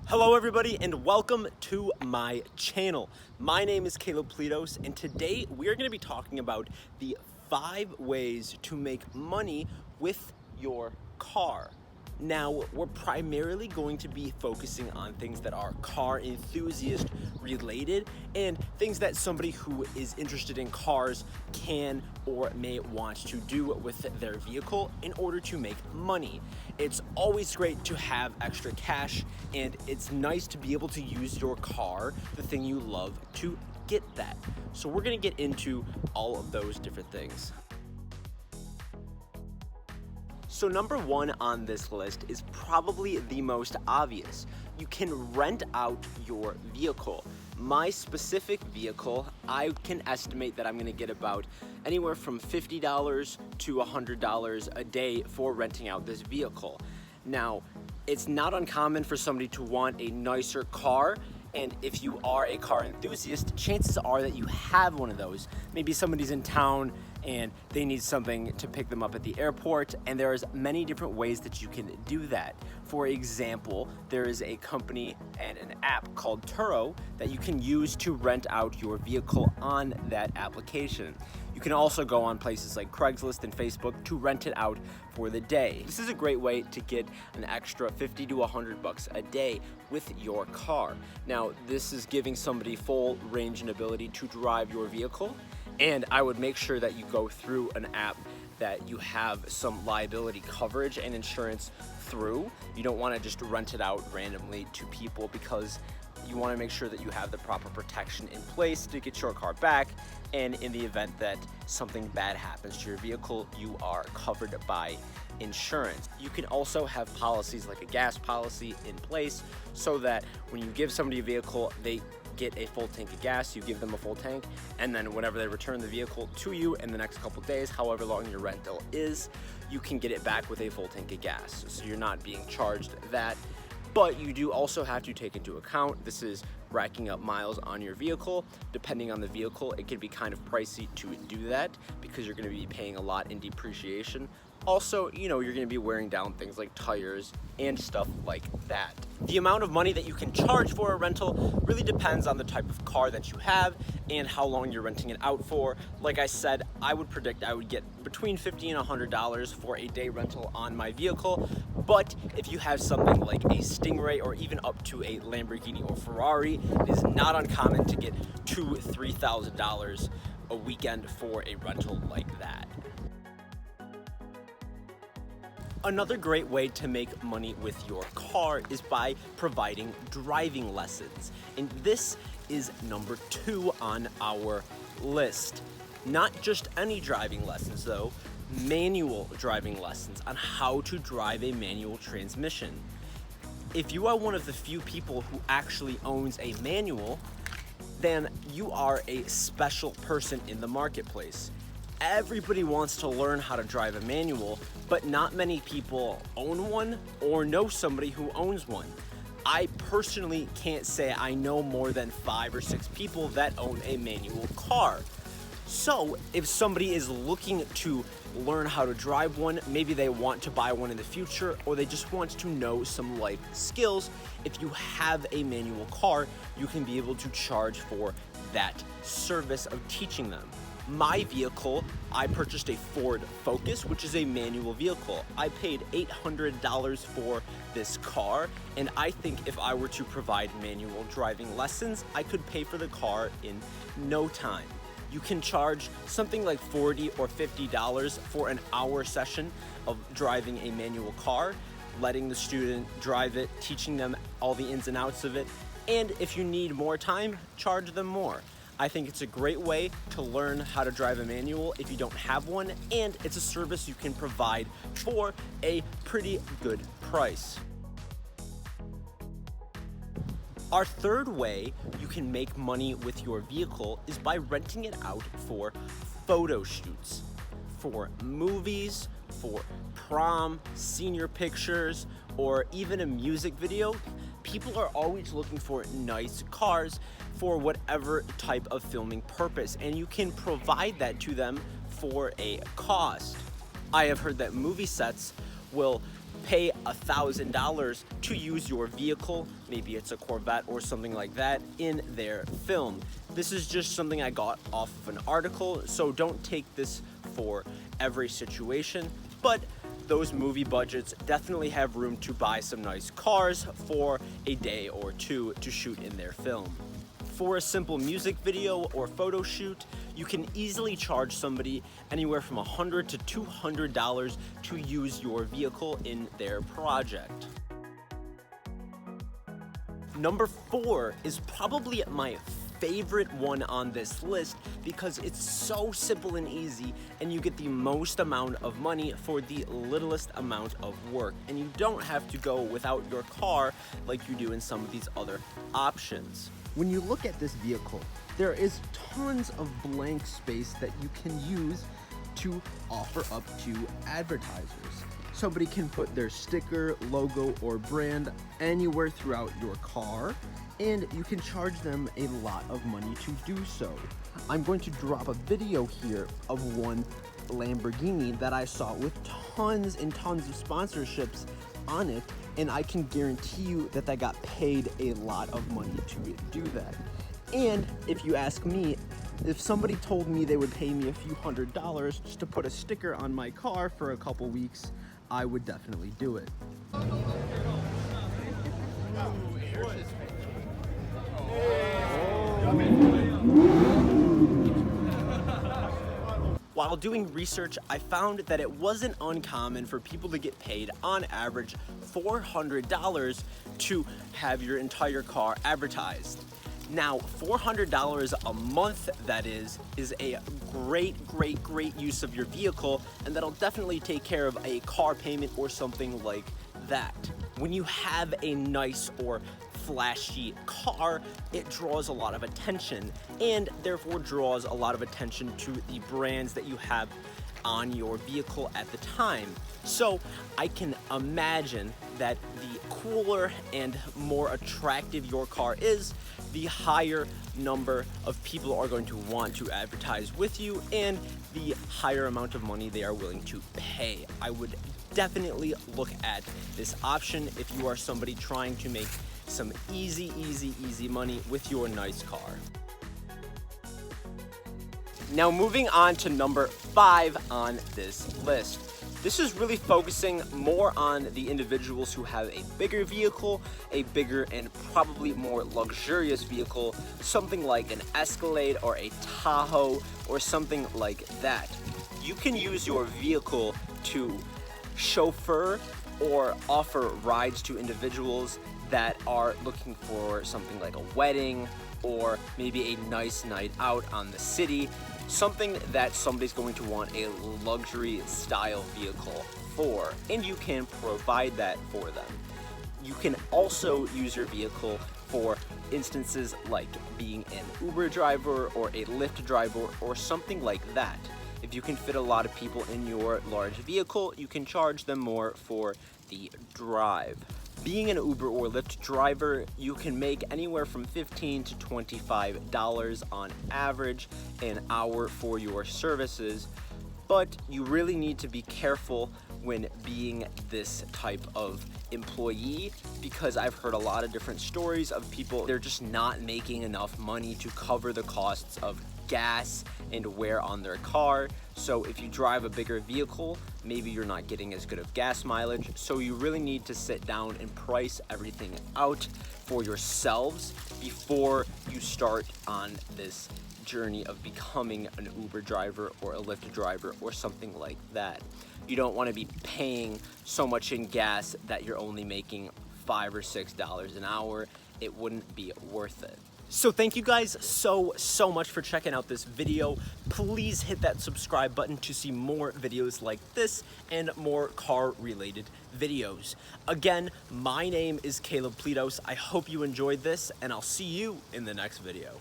Hello everybody and welcome to my channel. My name is Caleb Plitos and today we are going to be talking about the 5 ways to make money with your car. Now, we're primarily going to be focusing on things that are car enthusiast related and things that somebody who is interested in cars can or may want to do with their vehicle in order to make money. It's always great to have extra cash, and it's nice to be able to use your car, the thing you love, to get that. So we're gonna get into all of those different things. So number 1 on this list is probably the most obvious. You can rent out your vehicle. My specific vehicle, I can estimate that I'm gonna get about anywhere from $50 to $100 a day for renting out this vehicle. Now, it's not uncommon for somebody to want a nicer car, and if you are a car enthusiast, chances are that you have one of those. Maybe somebody's in town and they need something to pick them up at the airport, and there's many different ways that you can do that. For example, there is a company and an app called Turo that you can use to rent out your vehicle on that application. You can also go on places like Craigslist and Facebook to rent it out for the day. This is a great way to get an extra 50 to 100 bucks a day with your car. Now, this is giving somebody full range and ability to drive your vehicle, and I would make sure that you go through an app that you have some liability coverage and insurance through. You don't want to just rent it out randomly to people, because you want to make sure that you have the proper protection in place to get your car back, and in the event that something bad happens to your vehicle, you are covered by insurance. You can also have policies like a gas policy in place so that when you give somebody a vehicle, they get a full tank of gas, you give them a full tank, and then whenever they return the vehicle to you in the next couple days, however long your rental is, you can get it back with a full tank of gas. So you're not being charged that. But you do also have to take into account, this is racking up miles on your vehicle. Depending on the vehicle, it can be kind of pricey to do that because you're going to be paying a lot in depreciation. Also, you're going to be wearing down things like tires and stuff like that. The amount of money that you can charge for a rental really depends on the type of car that you have and how long you're renting it out for. Like I said, I would predict I would get between $50 and $100 for a day rental on my vehicle. But if you have something like a Stingray or even up to a Lamborghini or Ferrari, it is not uncommon to get $2,000 to $3,000 a weekend for a rental like that. Another great way to make money with your car is by providing driving lessons. And this is number 2 on our list. Not just any driving lessons though, manual driving lessons on how to drive a manual transmission. If you are one of the few people who actually owns a manual, then you are a special person in the marketplace. Everybody wants to learn how to drive a manual, but not many people own one or know somebody who owns one. I personally can't say I know more than 5 or 6 people that own a manual car. So if somebody is looking to learn how to drive one, maybe they want to buy one in the future, or they just want to know some life skills, if you have a manual car, you can be able to charge for that service of teaching them. My vehicle, I purchased a Ford Focus, which is a manual vehicle. I paid $800 for this car, and I think if I were to provide manual driving lessons, I could pay for the car in no time. You can charge something like $40 or $50 for an hour session of driving a manual car, letting the student drive it, teaching them all the ins and outs of it, and if you need more time, charge them more. I think it's a great way to learn how to drive a manual if you don't have one, and it's a service you can provide for a pretty good price. Our third way you can make money with your vehicle is by renting it out for photo shoots, for movies, for prom, senior pictures, or even a music video. People are always looking for nice cars for whatever type of filming purpose, and you can provide that to them for a cost. I have heard that movie sets will pay $1,000 to use your vehicle, maybe it's a Corvette or something like that, in their film. This is just something I got off of an article, so don't take this for every situation, but those movie budgets definitely have room to buy some nice cars for a day or two to shoot in their film. For a simple music video or photo shoot, you can easily charge somebody anywhere from $100 to $200 to use your vehicle in their project. Number 4 is probably my favorite one on this list because it's so simple and easy, and you get the most amount of money for the littlest amount of work, and you don't have to go without your car like you do in some of these other options. When you look at this vehicle, there is tons of blank space that you can use to offer up to advertisers. Somebody can put their sticker, logo, or brand anywhere throughout your car, and you can charge them a lot of money to do so. I'm going to drop a video here of one Lamborghini that I saw with tons and tons of sponsorships on it, and I can guarantee you that they got paid a lot of money to do that. And if you ask me, if somebody told me they would pay me a few $100s just to put a sticker on my car for a couple weeks, I would definitely do it. While doing research, I found that it wasn't uncommon for people to get paid on average $400 to have your entire car advertised. Now, $400 a month, that is a great use of your vehicle, and that'll definitely take care of a car payment or something like that. When you have a nice or flashy car, it draws a lot of attention, and therefore draws a lot of attention to the brands that you have on your vehicle at the time. So I can imagine that the cooler and more attractive your car is, the higher number of people are going to want to advertise with you, and the higher amount of money they are willing to pay. I would definitely look at this option if you are somebody trying to make some easy money with your nice car. Now moving on to number 5 on this list. This is really focusing more on the individuals who have a bigger vehicle, a bigger and probably more luxurious vehicle, something like an Escalade or a Tahoe or something like that. You can use your vehicle to chauffeur or offer rides to individuals that are looking for something like a wedding or maybe a nice night out on the city, something that somebody's going to want a luxury style vehicle for, and you can provide that for them. You can also use your vehicle for instances like being an Uber driver or a Lyft driver or something like that. If you can fit a lot of people in your large vehicle, you can charge them more for the drive. Being an Uber or Lyft driver, you can make anywhere from $15 to $25 on average an hour for your services, but you really need to be careful when being this type of employee, because I've heard a lot of different stories of people, they're just not making enough money to cover the costs of gas and wear on their car. So if you drive a bigger vehicle, maybe you're not getting as good of gas mileage. So you really need to sit down and price everything out for yourselves before you start on this journey of becoming an Uber driver or a Lyft driver or something like that. You don't want to be paying so much in gas that you're only making $5 or $6 an hour. It wouldn't be worth it. So thank you guys so much for checking out this video. Please hit that subscribe button to see more videos like this and more car related videos. Again, my name is Caleb Plitos. I hope you enjoyed this, and I'll see you in the next video.